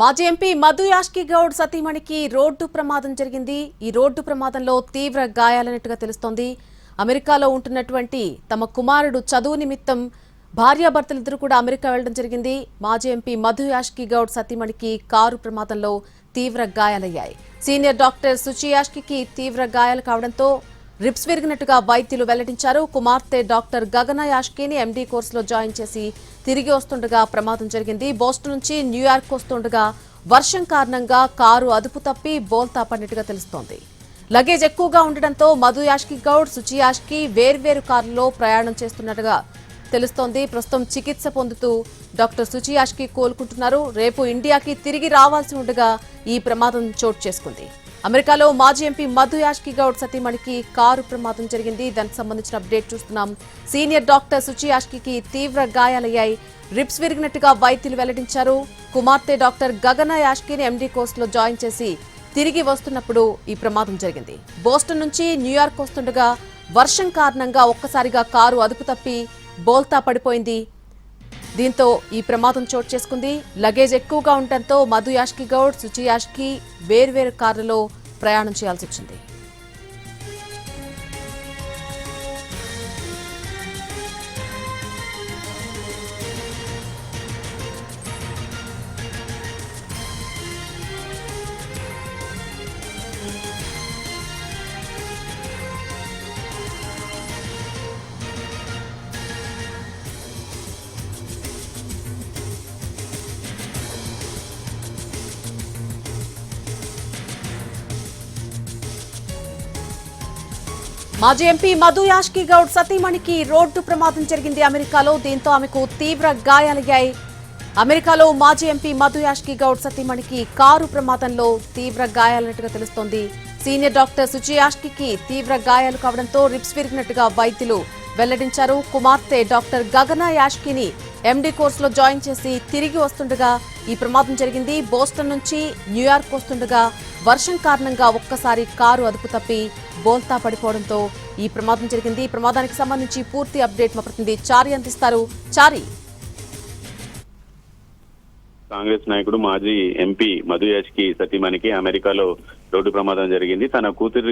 మాజీ MP Madhu Yaskhi Goud సతీమణికి road ప్రమాదం జరిగింది. ఈ రోడ్డు ప్రమాదంలో తీవ్ర గాయాలైనట్టుగా తెలుస్తోంది. అమెరికాలో ఉంటున్నటువంటి తమ కుమారుడు చదువు నిమిత్తం భార్యాభర్తలిద్దరూ కూడా అమెరికా వెళ్లడం జరిగింది. మాజీ ఎంపీ మధు యాష్కి గౌడ్ సతీమణికి కారు ప్రమాదంలో తీవ్ర గాయాలయ్యాయి. సీనియర్ డాక్టర్ సుచి యాష్కి తీవ్ర గాయాలు కావడంతో రిబ్స్ విరిగినట్టుగా వైద్యులు వెల్లడించారు. కుమార్తె డాక్టర్ గగన యాష్కిని ఎండీ కోర్సులో జాయిన్ చేసి తిరిగి వస్తుండగా ప్రమాదం జరిగింది. బోస్టన్ నుంచి న్యూయార్క్ వస్తుండగా వర్షం కారణంగా కారు అదుపు తప్పి బోల్తా పడినట్టుగా తెలుస్తోంది. లగేజ్ ఎక్కువగా ఉండడంతో మధు యాష్కి గౌడ్, సుచి యాష్కి వేర్వేరు కారులో ప్రయాణం చేస్తున్నట్టుగా తెలుస్తోంది. ప్రస్తుతం చికిత్స పొందుతూ డాక్టర్ సుచి యాష్కి కోలుకుంటున్నారు. రేపు ఇండియాకి తిరిగి రావాల్సి ఉండగా ఈ ప్రమాదం చోటు చేసుకుంది. అమెరికాలో మాజీ ఎంపీ మధు యాష్కి గౌడ్ సతీమణికి కారు ప్రమాదం జరిగింది. దానికి సంబంధించిన అప్డేట్ చూస్తున్నాం. సీనియర్ డాక్టర్ సుచి యాష్కి తీవ్ర గాయాలయ్యాయి. రిబ్స్ విరిగినట్టుగా వైద్యులు వెల్లడించారు. కుమార్తె డాక్టర్ గగన యాష్కిని ఎండీ కోర్సులో జాయిన్ చేసి తిరిగి వస్తున్నప్పుడు ఈ ప్రమాదం జరిగింది. బోస్టన్ నుంచి న్యూయార్క్ వస్తుండగా వర్షం కారణంగా ఒక్కసారిగా కారు అదుపు తప్పి బోల్తా పడిపోయింది. దీంతో ఈ ప్రమాదం చోటు చేసుకుంది. లగేజ్ ఎక్కువగా ఉండటంతో మధు యాష్కి గౌడ్, సుచి యాష్కి వేర్వేరు కార్లలో ప్రయాణం చేయాల్సి వచ్చింది. మాజీ ఎంపీ మధు యాష్కి గౌడ్ సతీమణికి రోడ్డు ప్రమాదం జరిగింది అమెరికాలో. దీంతో ఆమెకు తీవ్ర గాయాలయ్యాయి. అమెరికాలో మాజీ ఎంపీ మధు యాష్కి గౌడ్ సతీమణికి కారు ప్రమాదంలో తీవ్ర గాయాలన్నట్టుగా తెలుస్తోంది. సీనియర్ డాక్టర్ సుచి యాష్కి తీవ్ర గాయాలు కావడంతో రిబ్స్ విరిగినట్టుగా వైద్యులు వెల్లడించారు. కుమార్తె డాక్టర్ గగన యాష్కిని ఎండీ కోర్సులో జాయిన్ చేసి తిరిగి వస్తుండగా ఈ ప్రమాదం జరిగింది. బోస్టన్ నుంచి న్యూయార్క్ వస్తుండగా వర్షం కారణంగా ఒక్కసారి కారు అదుపు తప్పి బోల్తా పడిపోవడంతో ఈ ప్రమాదం జరిగింది. ఈ ప్రమాదానికి సంబంధించి పూర్తి అప్డేట్ మా ప్రతినిధి చారి అందిస్తారు. చారి, కాంగ్రెస్ నాయకుడు మాజీ ఎంపీ మధు యాష్కి సతీమణికి అమెరికాలో రోడ్డు ప్రమాదం జరిగింది. తన కూతురు